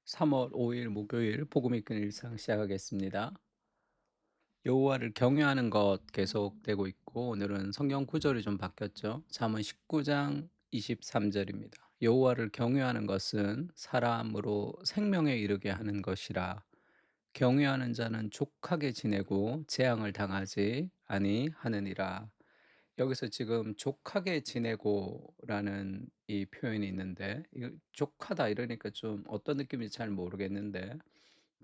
3월 5일 목요일 복음 있는 일상 시작하겠습니다. 여호와를 경외하는 것 계속되고 있고 오늘은 성경 구절이 좀 바뀌었죠. 잠언 19장 23절입니다. 여호와를 경외하는 것은 사람으로 생명에 이르게 하는 것이라. 경외하는 자는 족하게 지내고 재앙을 당하지 아니하느니라. 여기서 지금 족하게 지내고라는 이 표현이 있는데, 이거 족하다 이러니까 좀 어떤 느낌인지 잘 모르겠는데,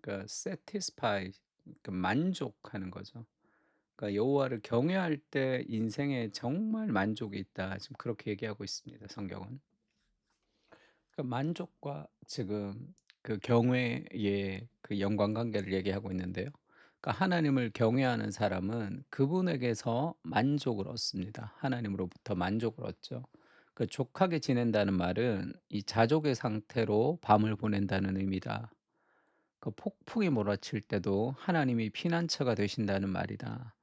그러니까 satisfy, 그러니까 만족하는 거죠. 그러니까 여호와를 경외할 때 인생에 정말 만족이 있다. 지금 그렇게 얘기하고 있습니다, 성경은. 그러니까 만족과 지금 그 경외의 그 연관관계를 얘기하고 있는데요. 그러니까 하나님을 경외하는 사람은 그분에게서 만족을 얻습니다. 하나님으로부터 만족을 얻죠. 그 족하게 지낸다는 말은 이 자족의 상태로 밤을 보낸다는 의미다. 그 폭풍이 몰아칠 때도 하나님이 피난처가 되신다는 말이다.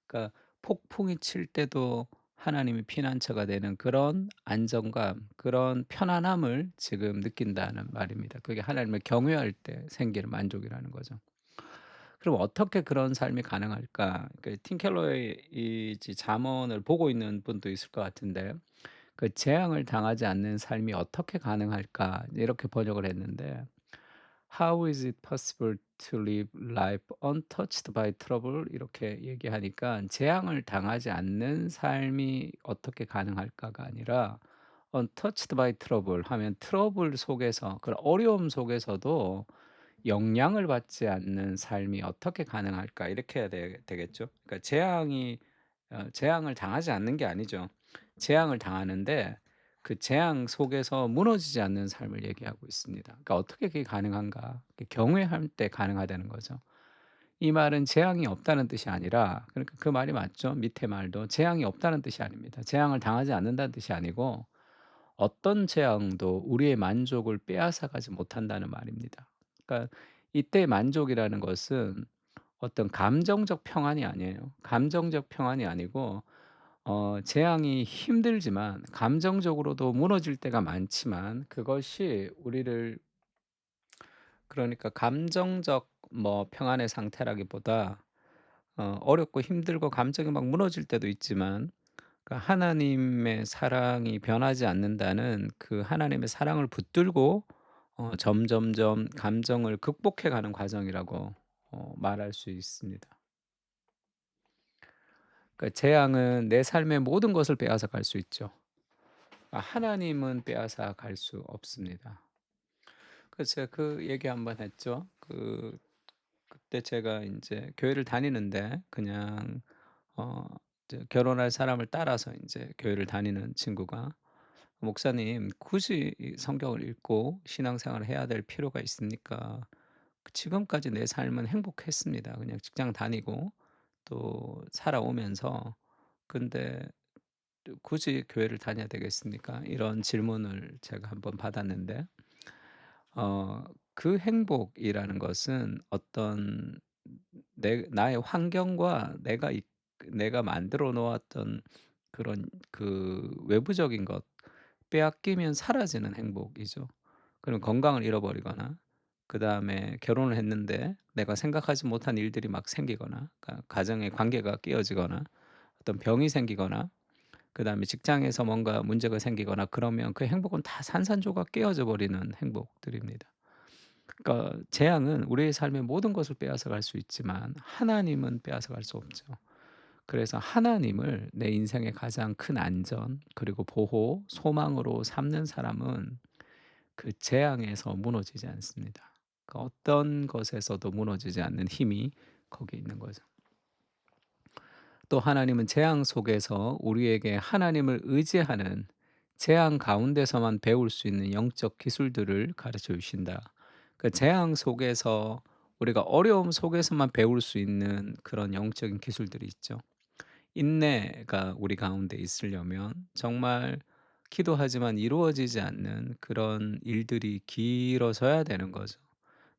그러니까 폭풍이 칠 때도 하나님이 피난처가 되는 그런 안정감, 그런 편안함을 지금 느낀다는 말입니다. 그게 하나님을 경외할 때 생기는 만족이라는 거죠. 그럼 어떻게 그런 삶이 가능할까? 팀 켈러의 이 잠언을 보고 있는 분도 있을 것 같은데, 그 재앙을 당하지 않는 삶이 어떻게 가능할까? 이렇게 번역을 했는데, How is it possible to live life untouched by trouble? 이렇게 얘기하니까 재앙을 당하지 않는 삶이 어떻게 가능할까가 아니라 untouched by trouble 하면 트러블 속에서, 그런 어려움 속에서도 영향을 받지 않는 삶이 어떻게 가능할까 이렇게 해야 되겠죠. 그러니까 재앙을 당하지 않는 게 아니죠. 재앙을 당하는데 그 재앙 속에서 무너지지 않는 삶을 얘기하고 있습니다. 그러니까 어떻게 그게 가능한가? 경외할 때 가능하다는 거죠. 이 말은 재앙이 없다는 뜻이 아니라, 그러니까 그 말이 맞죠. 밑에 말도 재앙이 없다는 뜻이 아닙니다. 재앙을 당하지 않는다는 뜻이 아니고 어떤 재앙도 우리의 만족을 빼앗아 가지 못한다는 말입니다. 그러니까 이때 만족이라는 것은 어떤 감정적 평안이 아니에요. 감정적 평안이 아니고 재앙이 힘들지만 감정적으로도 무너질 때가 많지만 그것이 우리를, 그러니까 감정적 평안의 상태라기보다 어렵고 힘들고 감정이 막 무너질 때도 있지만 그 하나님의 사랑이 변하지 않는다는 그 하나님의 사랑을 붙들고 점점점 감정을 극복해 가는 과정이라고 말할 수 있습니다. 그러니까 재앙은 내 삶의 모든 것을 빼앗아 갈 수 있죠. 하나님은 빼앗아 갈 수 없습니다. 그래서 제가 그 얘기 한번 했죠. 그때 제가 이제 교회를 다니는데 그냥 어 이제 결혼할 사람을 따라서 이제 교회를 다니는 친구가 "목사님, 굳이 이 성경을 읽고 신앙생활을 해야 될 필요가 있습니까? 지금까지 내 삶은 행복했습니다. 그냥 직장 다니고 또 살아오면서. 근데 또 굳이 교회를 다녀야 되겠습니까?" 이런 질문을 제가 한번 받았는데, 어 그 행복이라는 것은 어떤 내 나의 환경과 내가 만들어 놓았던 그런 그 외부적인 것 빼앗기면 사라지는 행복이죠. 그럼 건강을 잃어버리거나, 그다음에 결혼을 했는데 내가 생각하지 못한 일들이 막 생기거나, 그러니까 가정의 관계가 깨어지거나, 어떤 병이 생기거나, 그다음에 직장에서 뭔가 문제가 생기거나, 그러면 그 행복은 다 산산조각 깨어져 버리는 행복들입니다. 그러니까 재앙은 우리의 삶의 모든 것을 빼앗아 갈 수 있지만 하나님은 빼앗아 갈 수 없죠. 그래서 하나님을 내 인생의 가장 큰 안전 그리고 보호, 소망으로 삼는 사람은 그 재앙에서 무너지지 않습니다. 그 어떤 것에서도 무너지지 않는 힘이 거기에 있는 거죠. 또 하나님은 재앙 속에서 우리에게 하나님을 의지하는, 재앙 가운데서만 배울 수 있는 영적 기술들을 가르쳐 주신다. 그 재앙 속에서, 우리가 어려움 속에서만 배울 수 있는 그런 영적인 기술들이 있죠. 인내가 우리 가운데 있으려면 정말 기도하지만 이루어지지 않는 그런 일들이 길어져야 되는 거죠.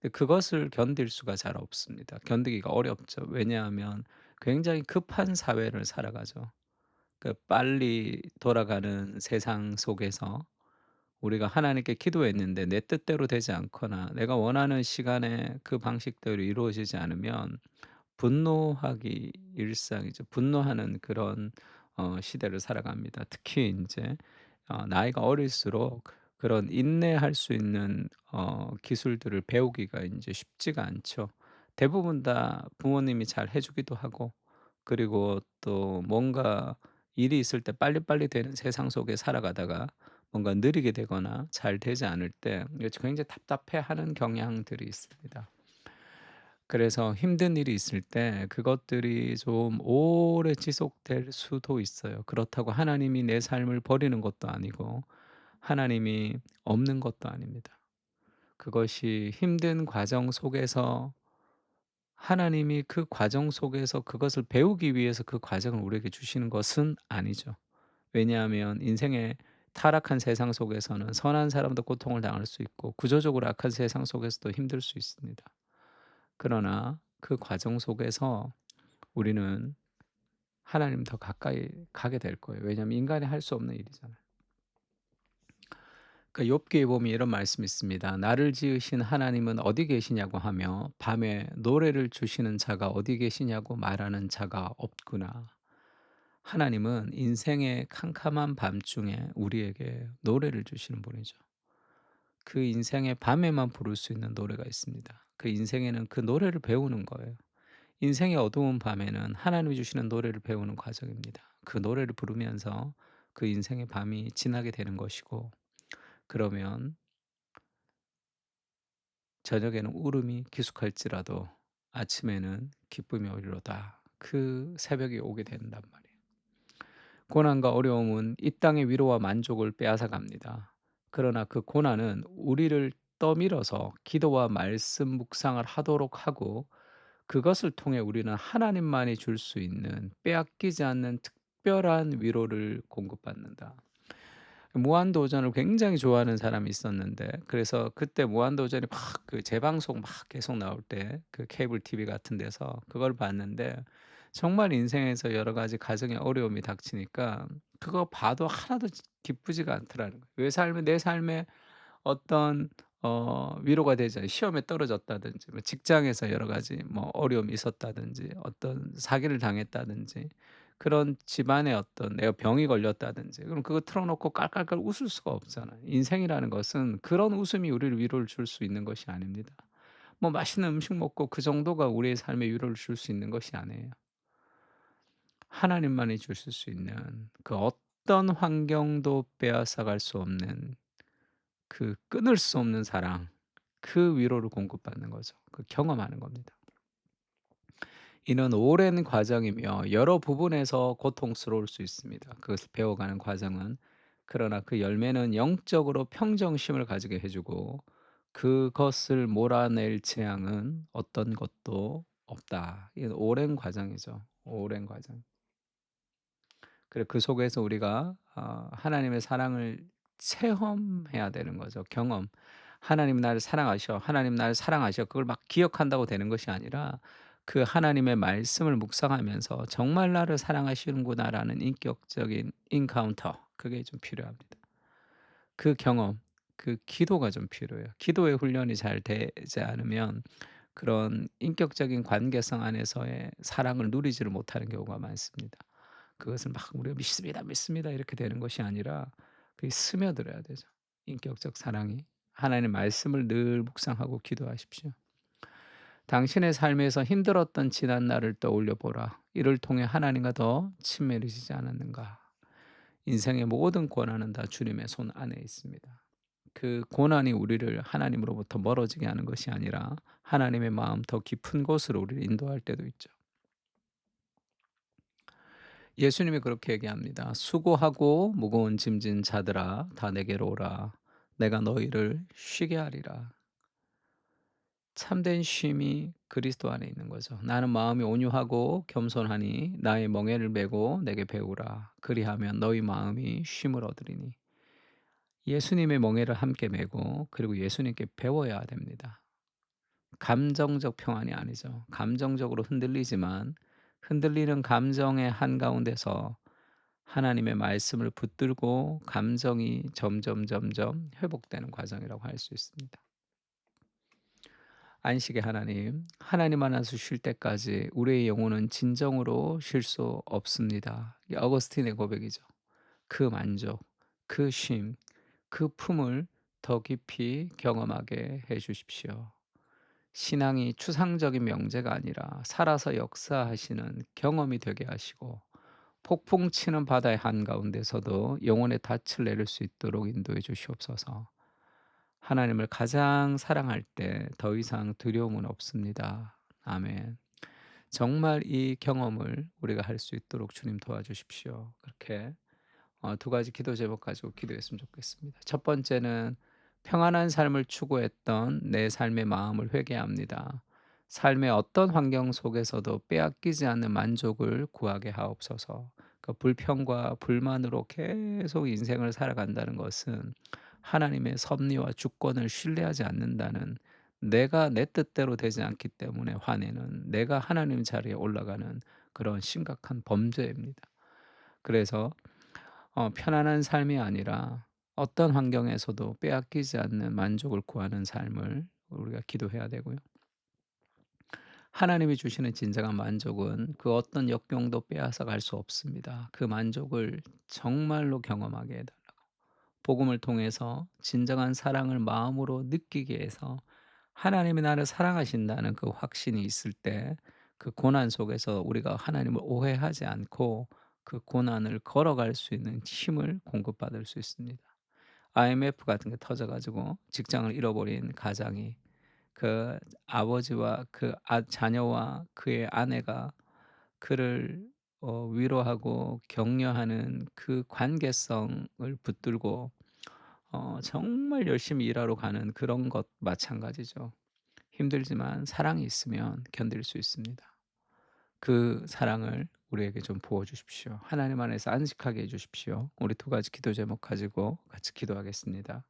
근데 그것을 견딜 수가 잘 없습니다. 견디기가 어렵죠. 왜냐하면 굉장히 급한 사회를 살아가죠. 그 빨리 돌아가는 세상 속에서 우리가 하나님께 기도했는데 내 뜻대로 되지 않거나 내가 원하는 시간에 그 방식대로 이루어지지 않으면 분노하기 일상이죠. 분노하는 그런 시대를 살아갑니다. 특히 인제 나이가 어릴수록 그런 인내할 수 있는 기술들을 배우기가 인제 쉽지가 않죠. 대부분 다 부모님이 잘 해 주기도 하고, 그리고 또 뭔가 일이 있을 때 빨리빨리 되는 세상 속에 살아가다가 뭔가 느리게 되거나 잘 되지 않을 때 이게 굉장히 답답해하는 경향들이 있습니다. 그래서 힘든 일이 있을 때 그것들이 좀 오래 지속될 수도 있어요. 그렇다고 하나님이 내 삶을 버리는 것도 아니고 하나님이 없는 것도 아닙니다. 그것이 힘든 과정 속에서 하나님이 그 과정 속에서 그것을 배우기 위해서 그 과정을 우리에게 주시는 것은 아니죠. 왜냐하면 인생의 타락한 세상 속에서는 선한 사람도 고통을 당할 수 있고 구조적으로 악한 세상 속에서도 힘들 수 있습니다. 그러나 그 과정 속에서 우리는 하나님 더 가까이 가게 될 거예요. 왜냐하면 인간이 할 수 없는 일이잖아요. 그러니까 욥기에 보면 이런 말씀이 있습니다. 나를 지으신 하나님은 어디 계시냐고 하며 밤에 노래를 주시는 자가 어디 계시냐고 말하는 자가 없구나. 하나님은 인생의 캄캄한 밤중에 우리에게 노래를 주시는 분이죠. 그 인생의 밤에만 부를 수 있는 노래가 있습니다. 그 인생에는 그 노래를 배우는 거예요. 인생의 어두운 밤에는 하나님이 주시는 노래를 배우는 과정입니다. 그 노래를 부르면서 그 인생의 밤이 지나게 되는 것이고, 그러면 저녁에는 울음이 기숙할지라도 아침에는 기쁨이 오리로다. 그 새벽이 오게 된단 말이에요. 고난과 어려움은 이 땅의 위로와 만족을 빼앗아 갑니다. 그러나 그 고난은 우리를 떠밀어서 기도와 말씀 묵상을 하도록 하고, 그것을 통해 우리는 하나님만이 줄 수 있는 빼앗기지 않는 특별한 위로를 공급받는다. 무한도전을 굉장히 좋아하는 사람이 있었는데, 그래서 그때 무한도전이 막 그 재방송 막 계속 나올 때 그 케이블 TV 같은 데서 그걸 봤는데, 정말 인생에서 여러 가지 가정의 어려움이 닥치니까 그거 봐도 하나도 기쁘지가 않더라는 거예요. 왜 삶에 내 삶에 어떤 위로가 되지 않아요. 시험에 떨어졌다든지 뭐 직장에서 여러 가지 뭐 어려움이 있었다든지 어떤 사기를 당했다든지 그런 집안에 어떤 내가 병이 걸렸다든지, 그럼 그거 틀어 놓고 깔깔깔 웃을 수가 없잖아요. 인생이라는 것은 그런 웃음이 우리를 위로를 줄 수 있는 것이 아닙니다. 뭐 맛있는 음식 먹고 그 정도가 우리의 삶에 위로를 줄 수 있는 것이 아니에요. 하나님만이 주실 수 있는 그 어떤 환경도 빼앗아 갈 수 없는 그 끊을 수 없는 사랑, 그 위로를 공급받는 거죠. 그 경험하는 겁니다. 이는 오랜 과정이며 여러 부분에서 고통스러울 수 있습니다, 그것을 배워가는 과정은. 그러나 그 열매는 영적으로 평정심을 가지게 해 주고 그것을 몰아낼 재앙은 어떤 것도 없다. 이건 오랜 과정이죠. 오랜 과정. 그래 그 속에서 우리가 하나님의 사랑을 체험해야 되는 거죠. 경험. 하나님 나를 사랑하셔. 하나님 나를 사랑하셔. 그걸 막 기억한다고 되는 것이 아니라 그 하나님의 말씀을 묵상하면서 '정말 나를 사랑하시는구나.'라는 인격적인 인카운터, 그게 좀 필요합니다. 그 경험, 그 기도가 좀 필요해요. 기도의 훈련이 잘 되지 않으면 그런 인격적인 관계성 안에서의 사랑을 누리지를 못하는 경우가 많습니다. 그것을 막 우리가 "믿습니다, 믿습니다." 이렇게 되는 것이 아니라 그게 스며들어야 되죠, 인격적 사랑이. 하나님의 말씀을 늘 묵상하고 기도하십시오. "당신의 삶에서 힘들었던 지난 날을 떠올려 보라. 이를 통해 하나님과 더 친밀해지지 않았는가." 인생의 모든 고난은 다 주님의 손 안에 있습니다. 그 고난이 우리를 하나님으로부터 멀어지게 하는 것이 아니라 하나님의 마음 더 깊은 곳으로 우리를 인도할 때도 있죠. 예수님이 그렇게 얘기합니다. "수고하고 무거운 짐진 자들아 다 내게로 오라. 내가 너희를 쉬게 하리라." 참된 쉼이 그리스도 안에 있는 거죠. "나는 마음이 온유하고 겸손하니 나의 멍에를 메고 내게 배우라. 그리하면 너희 마음이 쉼을 얻으리니." 예수님의 멍에를 함께 메고 그리고 예수님께 배워야 됩니다. 감정적 평안이 아니죠. 감정적으로 흔들리지만 흔들리는 감정의 한가운데서 하나님의 말씀을 붙들고 감정이 점점 회복되는 과정이라고 할 수 있습니다. 안식의 하나님, 하나님 안에서 쉴 때까지 우리의 영혼은 진정으로 쉴 수 없습니다. 이 어거스틴의 고백이죠. 그 만족, 그 쉼, 그 품을 더 깊이 경험하게 해 주십시오. 신앙이 추상적인 명제가 아니라 살아서 역사하시는 경험이 되게 하시고, 폭풍 치는 바다의 한가운데서도 영혼의 닻을 내릴 수 있도록 인도해 주시옵소서. 하나님을 가장 사랑할 때 더 이상 두려움은 없습니다. 아멘. 정말 이 경험을 우리가 할 수 있도록 주님 도와주십시오. 그렇게 두 가지 기도 제목 가지고 기도했으면 좋겠습니다. 첫 번째는 평안한 삶을 추구했던 내 삶의 마음을 회개합니다. 삶의 어떤 환경 속에서도 빼앗기지 않는 만족을 구하게 하옵소서. 그 불평과 불만으로 계속 인생을 살아간다는 것은 하나님의 섭리와 주권을 신뢰하지 않는다는, 내가 내 뜻대로 되지 않기 때문에 화내는, 내가 하나님 자리에 올라가는 그런 심각한 범죄입니다. 그래서 편안한 삶이 아니라 어떤 환경에서도 빼앗기지 않는 만족을 구하는 삶을 우리가 기도해야 되고요. 하나님이 주시는 진정한 만족은 그 어떤 역경도 빼앗아 갈 수 없습니다. 그 만족을 정말로 경험하게 해 달라고. 복음을 통해서 진정한 사랑을 마음으로 느끼게 해서 하나님이 나를 사랑하신다는 그 확신이 있을 때, 그 고난 속에서 우리가 하나님을 오해하지 않고 그 고난을 걸어갈 수 있는 힘을 공급받을 수 있습니다. IMF 같은 게 터져 가지고 직장을 잃어버린 가장이, 그 아버지와 그 자녀와 그의 아내가 그를 위로하고 격려하는 그 관계성을 붙들고 정말 열심히 일하러 가는 그런 것 마찬가지죠. 힘들지만 사랑이 있으면 견딜 수 있습니다. 그 사랑을 우리에게 좀 부어 주십시오. 하나님 안에서 안식하게 해 주십시오. 우리 두 가지 기도 제목 가지고 같이 기도하겠습니다.